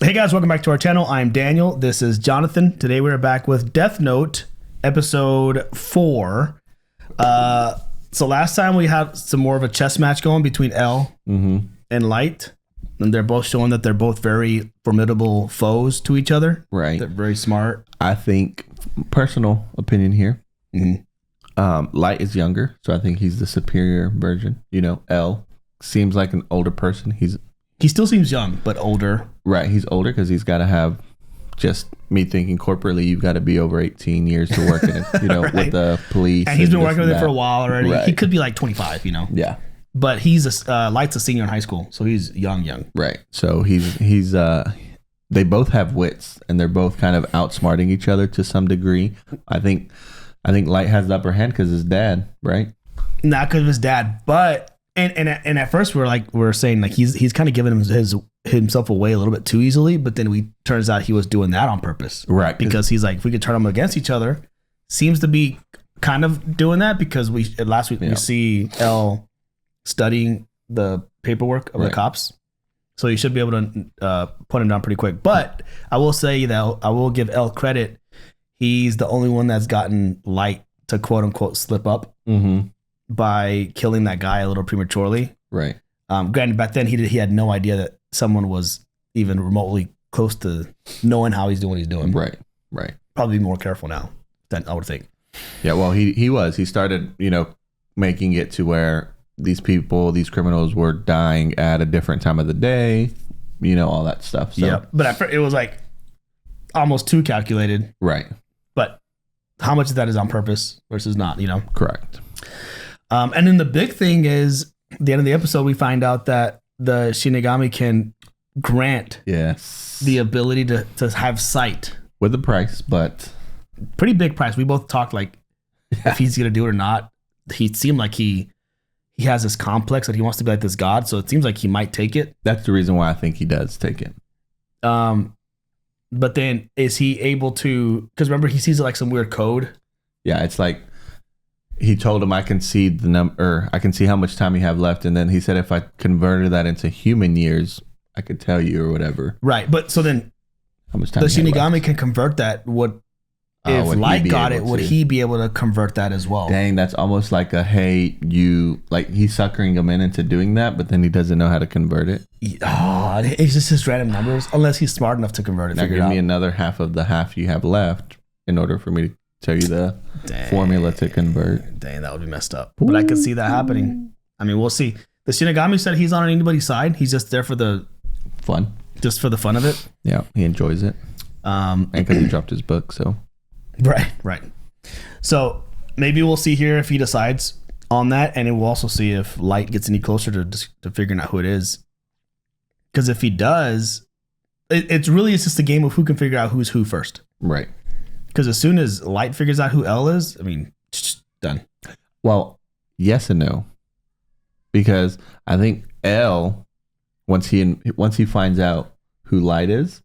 Hey guys, welcome back to our channel. I'm Daniel. This is Jonathan. Today we're back with Death Note episode 4. So last time we had some more of a chess match going between L and Light. And they're both showing that they're both very formidable foes to each other. Right. They're very smart. I think, personal opinion here, Light is younger, so I think he's the superior version. You know, L seems like an older person. He still seems young, but older. Right, he's older because he's got to have, just me thinking corporately, you've got to be over 18 years to work in it, you know, right. With the police. And he's been working with it for a while already. Right. He could be like 25, you know. Yeah. But he's Light's a senior in high school, so he's young. Right. So he's they both have wits, and they're both kind of outsmarting each other to some degree. I think Light has the upper hand because his dad, right? Not because of his dad, but and at first we're saying like he's kind of giving himself away a little bit too easily, but then turns out he was doing that on purpose, right? Because he's like, if we could turn them against each other, seems to be kind of doing that because last week we see L studying the paperwork of the cops, so you should be able to put him down pretty quick. But I will say that I will give L credit. He's the only one that's gotten Light to quote unquote slip up by killing that guy a little prematurely. Right. Granted, back then he had no idea that someone was even remotely close to knowing how he's doing what he's doing. Right. Right. Probably be more careful now than I would think. Yeah. Well, he started, making it to where these criminals were dying at a different time of the day, all that stuff. So. Yeah. But it was like almost too calculated. Right. But how much of that is on purpose versus not, Correct. And then the big thing is, at the end of the episode, we find out that the Shinigami can grant the ability to have sight. With a price, but... Pretty big price. We both talked like if he's going to do it or not. He seemed like he has this complex that he wants to be like this god, so it seems like he might take it. That's the reason why I think he does take it. But then is he able to... Because remember, he sees like some weird code. Yeah, it's like... He told him, I can see the number, I can see how much time you have left. And then he said, if I converted that into human years, I could tell you or whatever. Right. But so then how much time the Shinigami can convert that. If Light got it, would he be able to convert that as well? Dang, that's almost like he's suckering him into doing that, but then he doesn't know how to convert it. Oh, it's just his random numbers, unless he's smart enough to convert it. Now give me another half of the half you have left in order for me to tell you the formula to convert. Dang, that would be messed up. But I could see that happening. I mean, we'll see. The Shinigami said he's not on anybody's side. He's just there for the fun. Just for the fun of it. Yeah, he enjoys it. And because he dropped his book, so. Right. So maybe we'll see here if he decides on that, and we'll also see if Light gets any closer to figuring out who it is. Because if he does, it's just a game of who can figure out who's who first. Right. Because as soon as Light figures out who L is, I mean, done. Well, yes and no. Because I think L, once he finds out who Light is,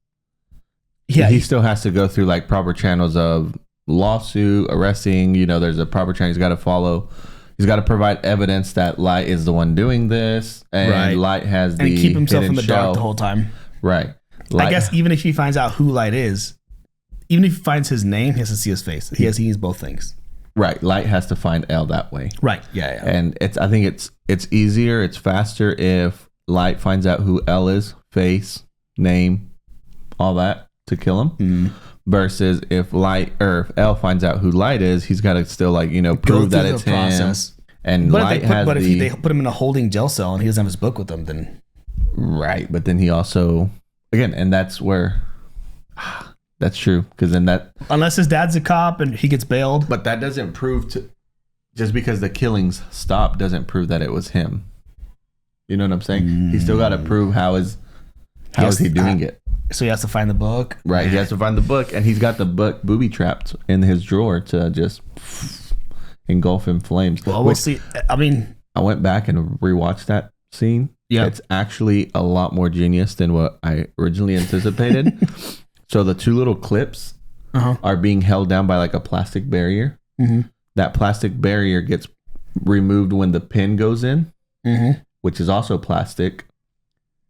he still has to go through like proper channels of lawsuit, arresting. There's a proper channel he's got to follow. He's got to provide evidence that Light is the one doing this, and Light has and keep himself in the dark the whole time. Right. I guess even if he finds out who Light is. Even if he finds his name, he has to see his face. He needs both things. Right. Light has to find L that way. Right. Yeah. And I think it's easier, it's faster if Light finds out who L is, face, name, all that to kill him. Versus if L finds out who Light is, he's got to still prove that it's him. And Light if they put him in a holding jail cell and he doesn't have his book with him, then right. But then he also and that's where. That's true, because then unless his dad's a cop and he gets bailed, but that doesn't prove just because the killings stopped doesn't prove that it was him. You know what I'm saying? He's still got to prove how is he doing it. So he has to find the book, right? He has to find the book, and he's got the book booby trapped in his drawer to just engulf in flames. Well, we'll see. I mean, I went back and rewatched that scene. Yeah, it's actually a lot more genius than what I originally anticipated. So the two little clips are being held down by like a plastic barrier. That plastic barrier gets removed when the pin goes in, which is also plastic.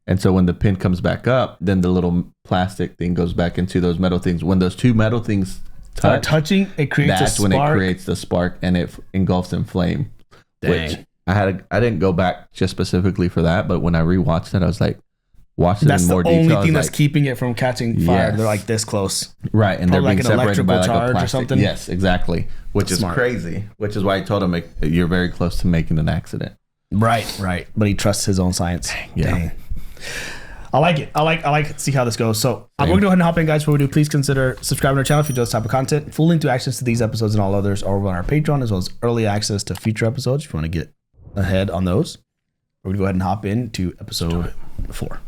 And so when the pin comes back up, then the little plastic thing goes back into those metal things. When those two metal things touching, it creates a spark. That's when it creates the spark and it engulfs in flame. Dang. Which I didn't go back just specifically for that, but when I rewatched it, I was like, watched it in more detail. That's the only thing that's keeping it from catching fire. Yes. They're like this close. Right, and they're like being an separated by like a charge plastic. or something. Yes, exactly. Which is Smart. crazy. Which is why I told him you're very close to making an accident. Right. But he trusts his own science. Dang. I like it. I like to see how this goes. So I'm going to go ahead and hop in, guys. Before we do, please consider subscribing to our channel if you enjoy this type of content. Full link to access to these episodes and all others are over on our Patreon, as well as early access to future episodes if you want to get ahead on those. We're going to go ahead and hop into episode 4.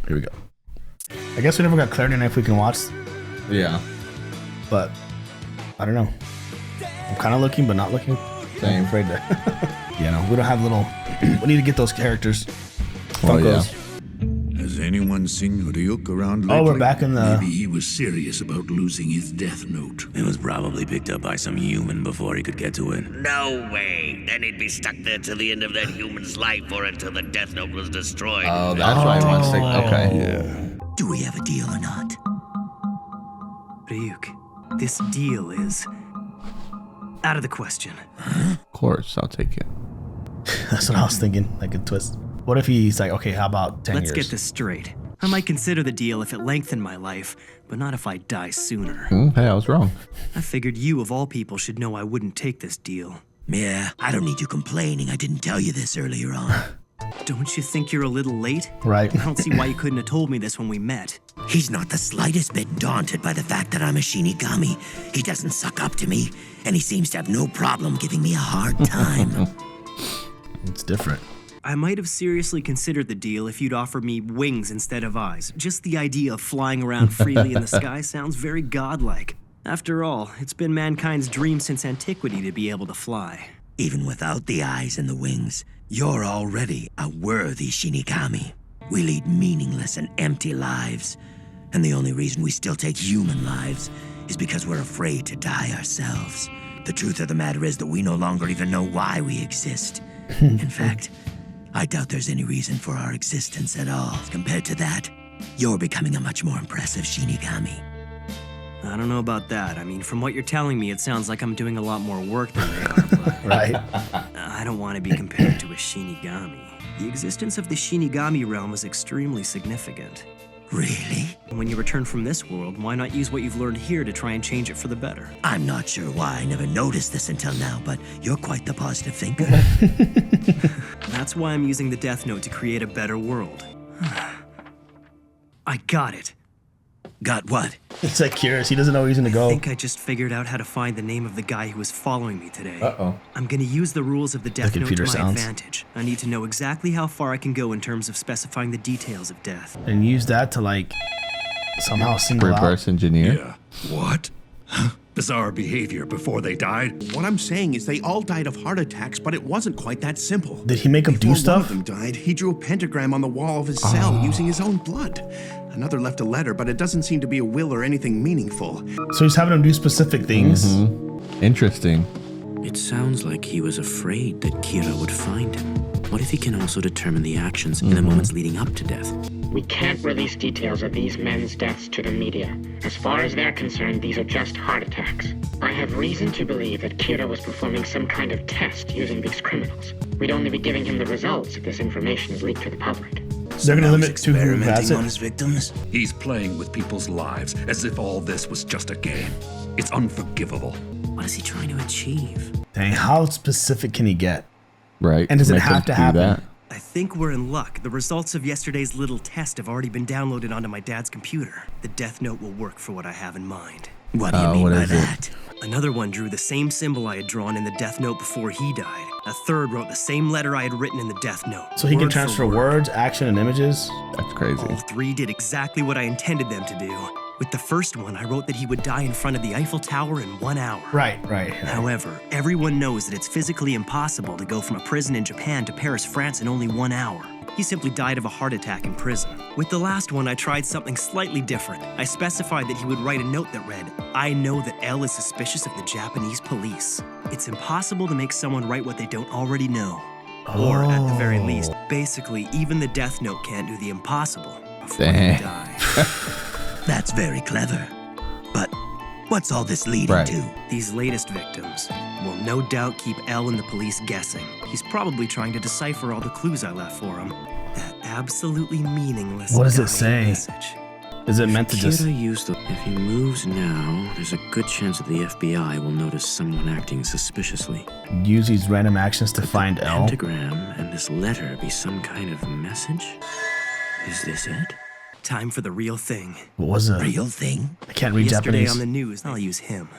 Here we go. I guess we never got clarity on if we can watch. Yeah. But I don't know. I'm kind of looking, but not looking. Same. I'm afraid to. We don't have little. We need to get those characters. Funkos. Has anyone seen Ryuk around lately? Oh, we're back in the... Maybe he was serious about losing his death note. It was probably picked up by some human before he could get to it. No way. Then he'd be stuck there till the end of that human's life or until the death note was destroyed. Oh, that's why he wants to... Okay. Yeah. Do we have a deal or not? Ryuk, this deal is out of the question. Of course, I'll take it. That's what I was thinking. Like a twist. What if he's like, okay, how about 10 years? Let's get this straight. I might consider the deal if it lengthened my life, but not if I die sooner. Hey, I was wrong. I figured you, of all people, should know I wouldn't take this deal. Yeah, I don't need you complaining. I didn't tell you this earlier on. Don't you think you're a little late? Right. I don't see why you couldn't have told me this when we met. He's not the slightest bit daunted by the fact that I'm a Shinigami. He doesn't suck up to me, and he seems to have no problem giving me a hard time. It's different. I might have seriously considered the deal if you'd offered me wings instead of eyes. Just the idea of flying around freely in the sky sounds very godlike. After all, it's been mankind's dream since antiquity to be able to fly. Even without the eyes and the wings, you're already a worthy Shinigami. We lead meaningless and empty lives, and the only reason we still take human lives is because we're afraid to die ourselves. The truth of the matter is that we no longer even know why we exist. In fact, I doubt there's any reason for our existence at all. Compared to that, you're becoming a much more impressive Shinigami. I don't know about that. I mean, from what you're telling me, it sounds like I'm doing a lot more work than they are, but... Right. I don't want to be compared to a Shinigami. The existence of the Shinigami realm is extremely significant. Really? When you return from this world, why not use what you've learned here to try and change it for the better? I'm not sure why I never noticed this until now, but you're quite the positive thinker. That's why I'm using the Death Note to create a better world. I got it. Got what? It's like curious. He doesn't know where he's going to go. I think I just figured out how to find the name of the guy who was following me today. Uh-oh. I'm going to use the rules of the Death Note to my sounds. advantage. I need to know exactly how far I can go in terms of specifying the details of death. And use that to like somehow single Reverse engineer. Yeah. What? Bizarre behavior before they died? What I'm saying is they all died of heart attacks, but it wasn't quite that simple. Did he make him do Before stuff? One of them died, he drew a pentagram on the wall of his cell using his own blood. Another left a letter, but it doesn't seem to be a will or anything meaningful. So he's having him do specific things. Interesting. It sounds like he was afraid that Kira would find him. What if he can also determine the actions in the moments leading up to death? We can't release details of these men's deaths to the media. As far as they're concerned, these are just heart attacks. I have reason to believe that Kira was performing some kind of test using these criminals. We'd only be giving him the results if this information is leaked to the public. They're going to limit to who has Experimenting on it. his victims? He's playing with people's lives as if all this was just a game. It's unforgivable. What is he trying to achieve? Dang, how specific can he get? Right. And does it Make have him to do happen? that? I think we're in luck. The results of yesterday's little test have already been downloaded onto my dad's computer. The Death Note will work for what I have in mind. What do you mean what by is it? that? Another one drew the same symbol I had drawn in the Death Note before he died. A third wrote the same letter I had written in the Death Note. So he can word for transfer word. words, action, and images. That's crazy. All three did exactly what I intended them to do. With the first one, I wrote that he would die in front of the Eiffel Tower in 1 hour. Right. However, everyone knows that it's physically impossible to go from a prison in Japan to Paris, France in only 1 hour. He simply died of a heart attack in prison. With the last one, I tried something slightly different. I specified that he would write a note that read, "I know that L is suspicious of the Japanese police." It's impossible to make someone write what they don't already know. Or, at the very least, Basically, even the Death Note can't do the impossible before you die. That's very clever. But what's all this leading to? These latest victims will no doubt keep L and the police guessing. He's probably trying to decipher all the clues I left for him. That absolutely meaningless. What does it say? Message. Is it meant to just... If he moves now, there's a good chance that the FBI will notice someone acting suspiciously. Use these random actions to find L? Pentagram and this letter be some kind of message? Is this it? Time for the real thing. What was it? Real thing? I can't read Yesterday Japanese. on the news, I'll use him.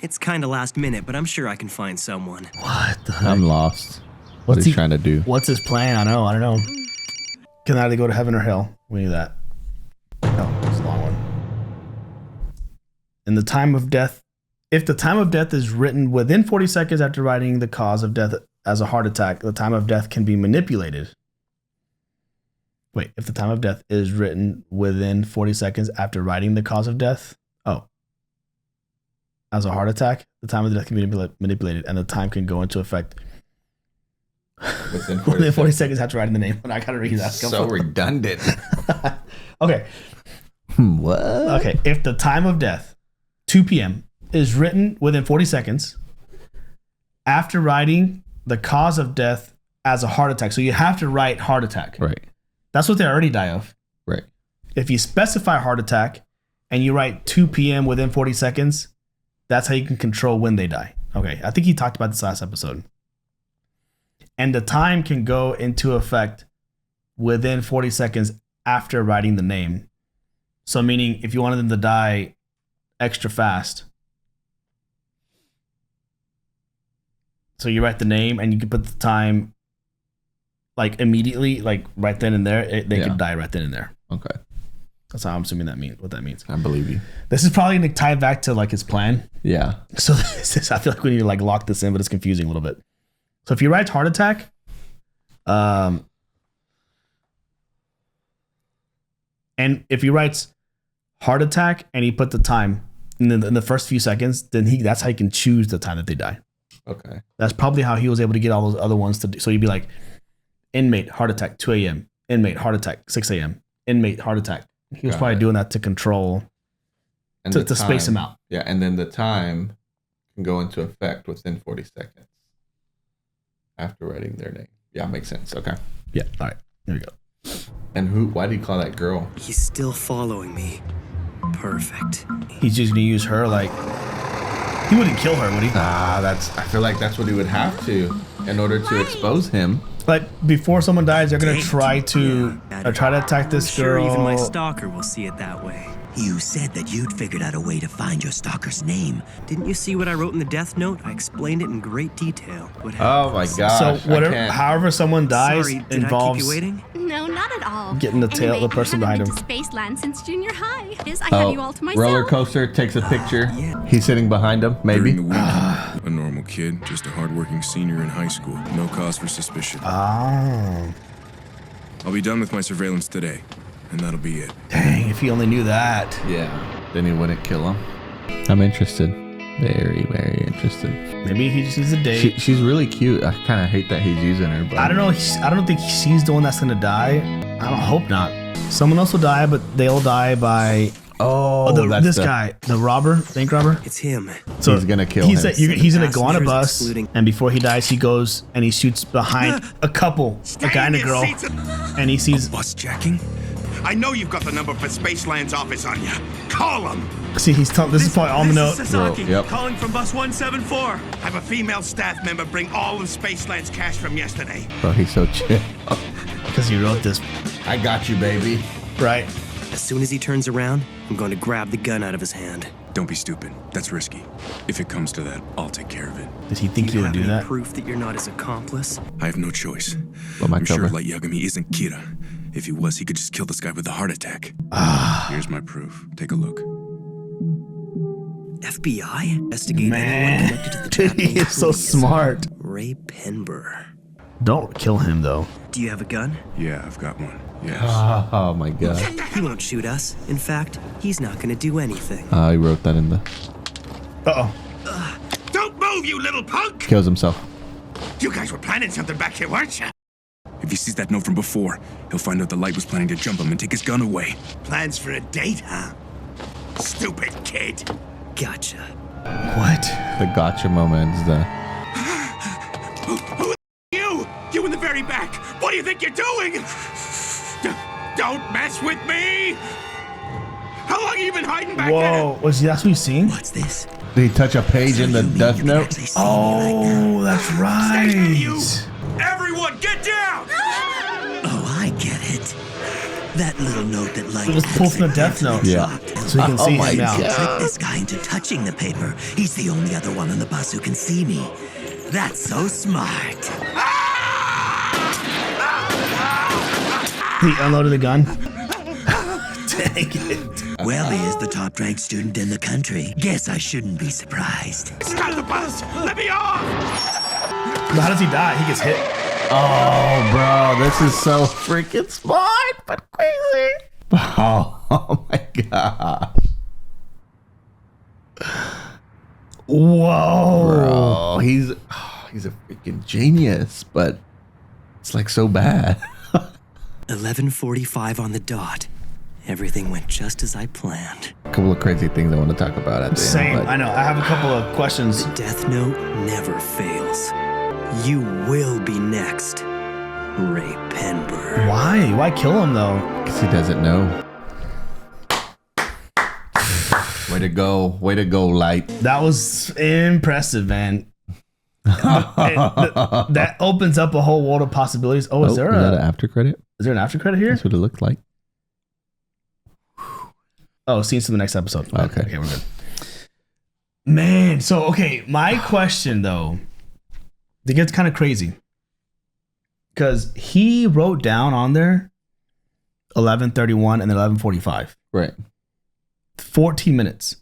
It's kind of last minute, but I'm sure I can find someone. What the heck? I'm lost. What's he trying to do? What's his plan? I don't know. Can either go to heaven or hell. We knew that. No, it's a long one. In the time of death, if the time of death is written within 40 seconds after writing the cause of death as a heart attack, the time of death can be manipulated. Wait, if the time of death is written within 40 seconds after writing the cause of death, as a heart attack, the time of death can be manipulated and the time can go into effect within 40 seconds after writing the name. I gotta read that. So redundant. Okay. What? Okay, if the time of death, 2 p.m., is written within 40 seconds after writing the cause of death as a heart attack. So you have to write heart attack. Right. That's what they already die of. Right. If you specify heart attack and you write 2 p.m. within 40 seconds, that's how you can control when they die. Okay, I think he talked about this last episode. And the time can go into effect within 40 seconds after writing the name. So meaning if you wanted them to die extra fast, so you write the name and you can put the time like immediately, like right then and there, they could die right then and there. Okay. That's how I'm assuming what that means. I believe you. This is probably going to tie back to like his plan. Yeah. So I feel like we need to like lock this in, but it's confusing a little bit. So if you write heart attack, and if he writes heart attack and he put the time in the first few seconds, then that's how he can choose the time that they die. Okay. That's probably how he was able to get all those other ones to do. So you'd be like, inmate, heart attack, 2 a.m., inmate, heart attack, 6 a.m., inmate, heart attack. He was probably doing that to control, and to space him out. Yeah, and then the time can go into effect within 40 seconds after writing their name. Yeah, makes sense. Okay. Yeah, all right. There we go. And why do you call that girl? He's still following me. Perfect. He's just going to use her like... He wouldn't kill her, would he? I feel like that's what he would have to in order to expose him. But before someone dies, they're gonna try to attack this girl. Sure, even my stalker will see it that way. You said that you'd figured out a way to find your stalker's name. Didn't you see what I wrote in the death note? I explained it in great detail. Oh my gosh. So however someone dies involves. Did I keep you waiting? No, not at all. Getting the the person behind him. I haven't been to Spaceland since junior high. I have you all to myself. Roller coaster takes a picture. He's sitting behind him, maybe. During the week, a normal kid, just a hardworking senior in high school. No cause for suspicion. Oh. I'll be done with my surveillance today, and that'll be it. Dang, if he only knew that. Yeah. Then he wouldn't kill him. I'm interested. Very, very interested. Maybe he just needs a date. She's really cute. I kind of hate that he's using her. But I don't know. I don't think she's the one that's gonna die. I don't hope not. Someone else will die, but they'll die by this guy, the robber, bank robber. It's him. So he's gonna kill him. He's gonna go on a bus, and before he dies, he goes and he shoots behind a couple, a guy and a girl, and he sees bus jacking. I know you've got the number for Spaceland's office on you. Call him. See, he's telling. This is probably all the note. Sasaki, calling from bus 174. Have a female staff member bring all of Spaceland's cash from yesterday. Bro, he's so chill. Because he wrote this. I got you, baby. Right. As soon as he turns around, I'm going to grab the gun out of his hand. Don't be stupid. That's risky. If it comes to that, I'll take care of it. Did he think you would do that? Proof that you're not his accomplice? I have no choice. I'm sure Light Yagami isn't Kira. If he was, he could just kill this guy with a heart attack. Here's my proof. Take a look. FBI? Investigate anyone connected to the Japanese He is so smart. Raye Penber. Don't kill him, though. Do you have a gun? Yeah, I've got one. Yes. Oh my god. He won't shoot us. In fact, he's not going to do anything. He wrote that in the... Don't move, you little punk! Kills himself. You guys were planning something back here, weren't you? If If he sees that note from before, he'll find out the light was planning to jump him and take his gun away. Plans for a date, huh? Stupid kid. Gotcha. What? The gotcha moment is the... Who you? You in the very back. What do you think you're doing? Don't mess with me. How long have you been hiding back there? Whoa, that's what you've seen? What's this? Did he touch a page in the Death Note? Oh, that's right. Everyone, get down! Oh, I get it. That little note that light. It was pulled from the Death Note. Yeah. So you can see him now. Trick this guy into touching the paper. He's the only other one on the bus who can see me. That's so smart. He unloaded the gun. Dang it. Well, he is the top-ranked student in the country. Guess I shouldn't be surprised. Stop the bus! Let me off! But how does he die? He gets hit. Oh, bro, this is so freaking smart, but crazy. Oh my god. Whoa. Bro, he's a freaking genius, but it's like so bad. 11:45 on the dot. Everything went just as I planned. A couple of crazy things I want to talk about at the Same. end. I know. I have a couple of questions. The Death Note never fails. You will be next, Raye Penber. Why? Why kill him though? Because he doesn't know. Way to go. Way to go, Light. That was impressive, man. That opens up a whole world of possibilities. Oh, is there that an after credit? Is there an after credit here? That's what it looked like. Oh, scenes to the next episode. Okay. Okay, we're good. Man, so okay, my question though, it gets kind of crazy. Because he wrote down on there 11:31 and then 11:45. Right. 14 minutes.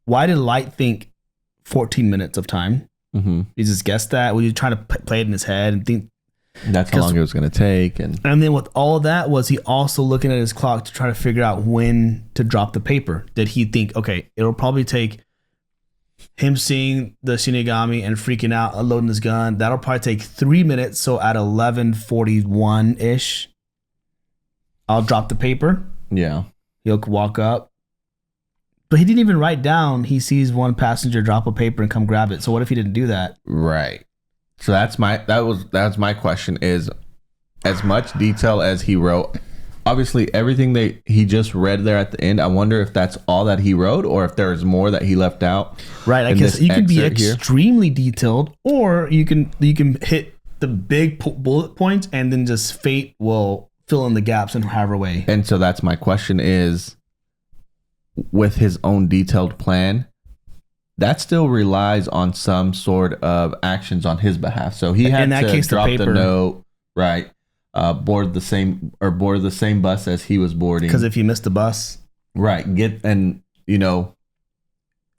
Why did Light think 14 minutes of time? Mm-hmm. He just guessed that? Were you trying to play it in his head and think that's how long it was going to take? And then with all of that, was he also looking at his clock to try to figure out when to drop the paper? Did he think, okay, it'll probably take him seeing the Shinigami and freaking out, unloading his gun, that'll probably take 3 minutes. So at 11:41-ish, I'll drop the paper. Yeah. He'll walk up. But he didn't even write down he sees one passenger drop a paper and come grab it. So what if he didn't do that? Right. So that's my question is, as much detail as he wrote, obviously everything he just read there at the end, I wonder if that's all that he wrote or if there's more that he left out. Right. I guess you can be extremely detailed, or you can hit the big bullet points and then just fate will fill in the gaps in however way. And so that's my question is, with his own detailed plan, that still relies on some sort of actions on his behalf. So he had to drop the note, right? Board the same bus as he was boarding. Because if you missed the bus, right? The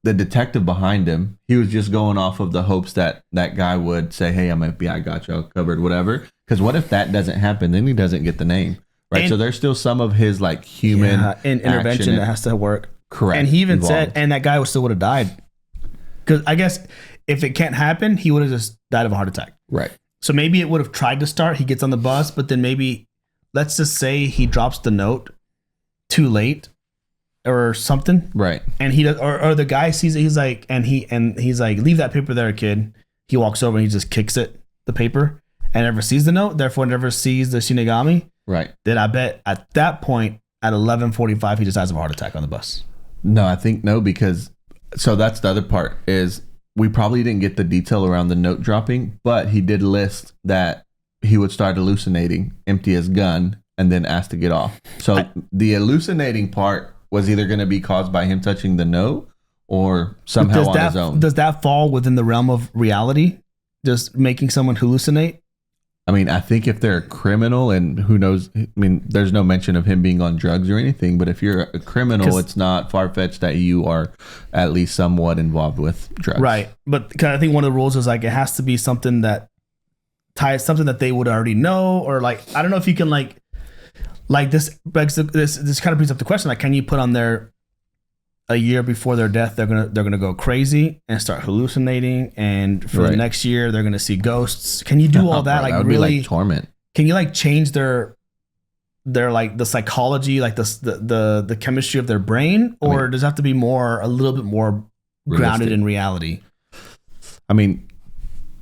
detective behind him, he was just going off of the hopes that that guy would say, "Hey, I'm FBI, I got you covered," whatever. Because what if that doesn't happen? Then he doesn't get the name, right? So there's still some of his like human intervention that has to work. Correct. And he even said, and that guy still would have died. Because I guess if it can't happen, he would have just died of a heart attack. Right. So maybe it would have tried to start. He gets on the bus, but then maybe, let's just say he drops the note too late or something. Right. And he does, or the guy sees it. He's like, he's like, leave that paper there, kid. He walks over and he just kicks the paper, and never sees the note. Therefore, never sees the Shinigami. Right. Then I bet at that point at 11:45, he just has a heart attack on the bus. No, I think no, because so that's the other part is we probably didn't get the detail around the note dropping, but he did list that he would start hallucinating, empty his gun, and then ask to get off. So the hallucinating part was either going to be caused by him touching the note or somehow on his own. Does that fall within the realm of reality? Just making someone hallucinate? I mean, I think if they're a criminal, and who knows, I mean, there's no mention of him being on drugs or anything, but if you're a criminal, it's not far-fetched that you are at least somewhat involved with drugs. Right. But I think one of the rules is like, it has to be something that ties something that they would already know, or like, I don't know if you can like this kind of brings up the question, like, can you put on there a year before their death, they're gonna go crazy and start hallucinating, and for the next year they're gonna see ghosts. Can you do all that? Like, that would really be like torment. can you like change their like the psychology, like the chemistry of their brain, or does it have to be a little bit more grounded in reality? I mean,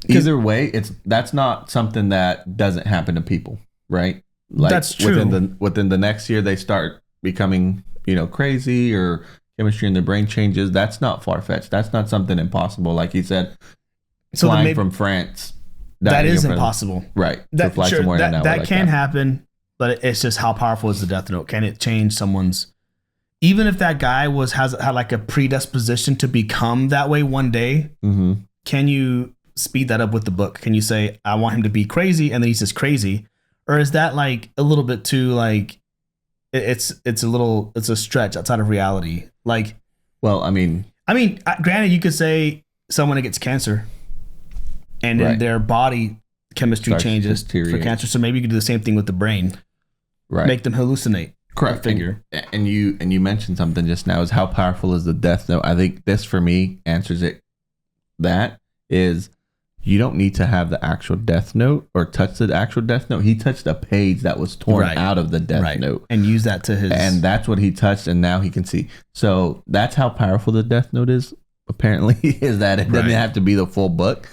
either way, that's not something that doesn't happen to people, right? Like that's true. Within the next year, they start becoming, crazy, or chemistry in their brain changes. That's not far-fetched. That's not something impossible. Like he said, flying from France. That is impossible. Right. That can happen, but it's just how powerful is the death note? Can it change someone's... Even if that guy had like a predisposition to become that way one day, can you speed that up with the book? Can you say, I want him to be crazy, and then he's just crazy? Or is that like a little bit too like... It's a stretch outside of reality. Like, well, I mean, granted, you could say someone that gets cancer and then their body chemistry changes for cancer. So maybe you could do the same thing with the brain, right? Make them hallucinate. Correct. Figure. And you mentioned something just now, is how powerful is the death note? I think this for me answers it. That is, you don't need to have the actual death note or touch the actual death note. He touched a page that was torn out of the death note and used that to his... And that's what he touched, and now he can see. So that's how powerful the death note is, apparently, is that it doesn't have to be the full book.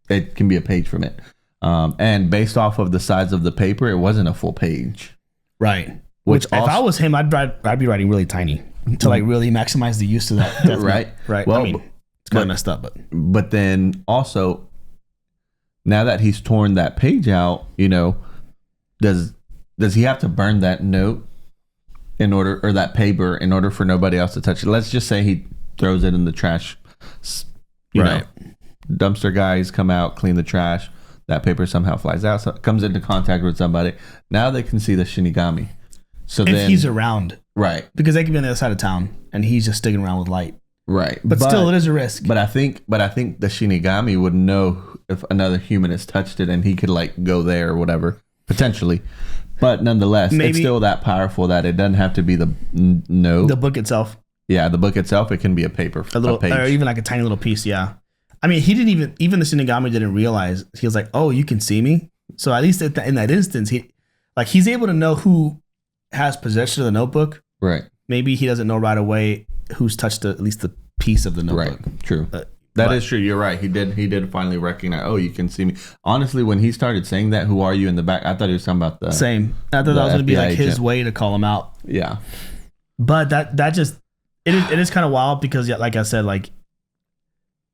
It can be a page from it. And based off of the size of the paper, it wasn't a full page. Right. Which if I was him, I'd be writing really tiny to like really maximize the use of that death note. Right. Well, it's kind of messed up, but then also... Now that he's torn that page out, does he have to burn that note or that paper in order for nobody else to touch it? Let's just say he throws it in the trash. Dumpster guys come out, clean the trash. That paper somehow flies out, so it comes into contact with somebody. Now they can see the Shinigami. So if he's around, right? Because they could be on the other side of town, and he's just sticking around with light. Right. But still, it is a risk. But I think the Shinigami would know if another human has touched it, and he could like go there or whatever, potentially. But nonetheless, it's still that powerful that it doesn't have to be the note. The book itself. Yeah, the book itself. It can be a paper, a page, or even like a tiny little piece. Yeah. I mean, he didn't even the Shinigami didn't realize. He was like, "Oh, you can see me." So at least in that instance, he's able to know who has possession of the notebook. Right. Maybe he doesn't know right away who's touched at least the piece of the notebook. Right. True. That is true. You're right. He did finally recognize. Oh, you can see me. Honestly, when he started saying that, "Who are you?" in the back, I thought he was talking about the same. I thought that was going to be like his way to call him out. Yeah. But that just it is kind of wild because, like I said, like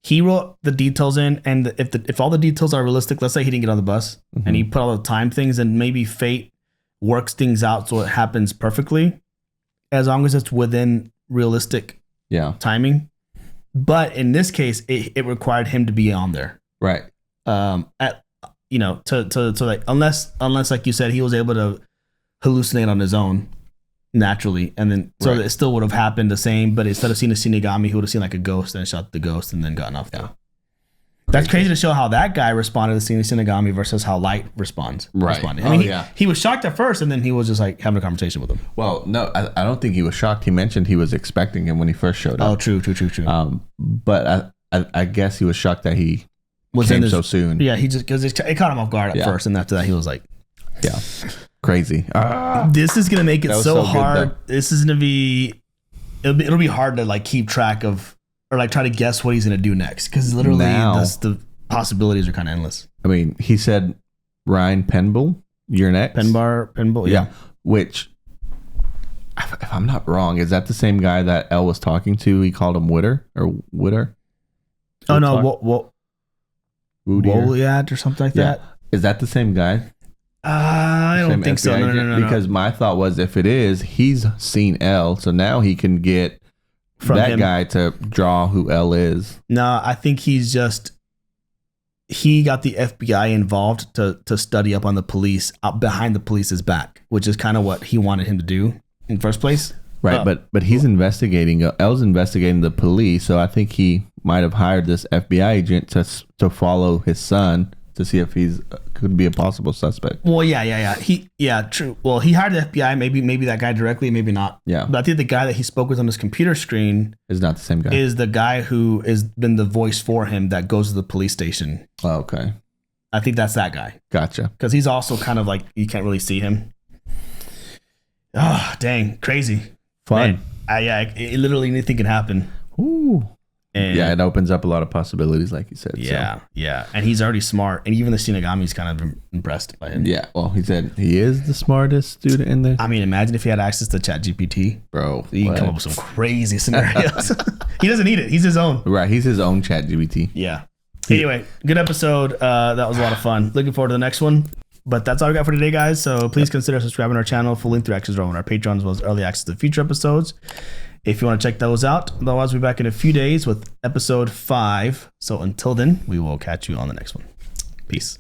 he wrote the details in, and if all the details are realistic, let's say he didn't get on the bus and he put all the time things, and maybe fate works things out so it happens perfectly, as long as it's within realistic timing. But in this case, it required him to be on there, right? To like unless like you said, he was able to hallucinate on his own naturally, and then it still would have happened the same. But instead of seeing a Shinigami, he would have seen like a ghost and shot the ghost and then gotten off. Yeah, that's crazy to show how that guy responded to seeing the Shinigami versus how Light responds. Right. I mean, he was shocked at first, and then he was just like having a conversation with him. Well, no, I don't think he was shocked. He mentioned he was expecting him when he first showed up. Oh, true. But I guess he was shocked that he came so soon. Yeah, he just because it caught him off guard at first, and after that he was like, yeah, crazy. This is gonna make it so hard. This is gonna be it'll be hard to like keep track of. Or like try to guess what he's going to do next. Because literally the possibilities are kind of endless. I mean, he said, Raye Penber, you're next. Penber, yeah. Which, if I'm not wrong, is that the same guy that Elle was talking to? He called him Witter? Oh, no. Woliat or something like that. Is that the same guy? I don't think so. No. Because my thought was, if it is, he's seen Elle. So now he can get from that guy to draw who Elle is. No, I think he got the FBI involved to study up on the police behind the police's back, which is kind of what he wanted him to do in the first place. Right, but he's investigating. Elle's investigating the police, so I think he might have hired this FBI agent to follow his son to see if he's could be a possible suspect. Well, yeah. True. Well, he hired the FBI. Maybe that guy directly, maybe not. Yeah. But I think the guy that he spoke with on his computer screen is not the same guy. Is the guy who has been the voice for him that goes to the police station. Oh, okay. I think that's that guy. Gotcha. Because he's also kind of like, you can't really see him. Oh, dang. Crazy. Fun. Literally anything can happen. Ooh. And yeah, it opens up a lot of possibilities, like you said. Yeah, yeah. And he's already smart. And even the Shinigami's kind of impressed by him. Yeah, well, he said he is the smartest student in there. I mean, imagine if he had access to ChatGPT. Bro. He can come up with some crazy scenarios. He doesn't need it. He's his own. Right, he's his own ChatGPT. Yeah. Anyway, good episode. That was a lot of fun. Looking forward to the next one. But that's all we got for today, guys. So please consider subscribing to our channel. Full length reactions are on our Patreon, as well as early access to future episodes. If you want to check those out. Otherwise, we'll be back in a few days with episode 5. So until then, we will catch you on the next one. Peace.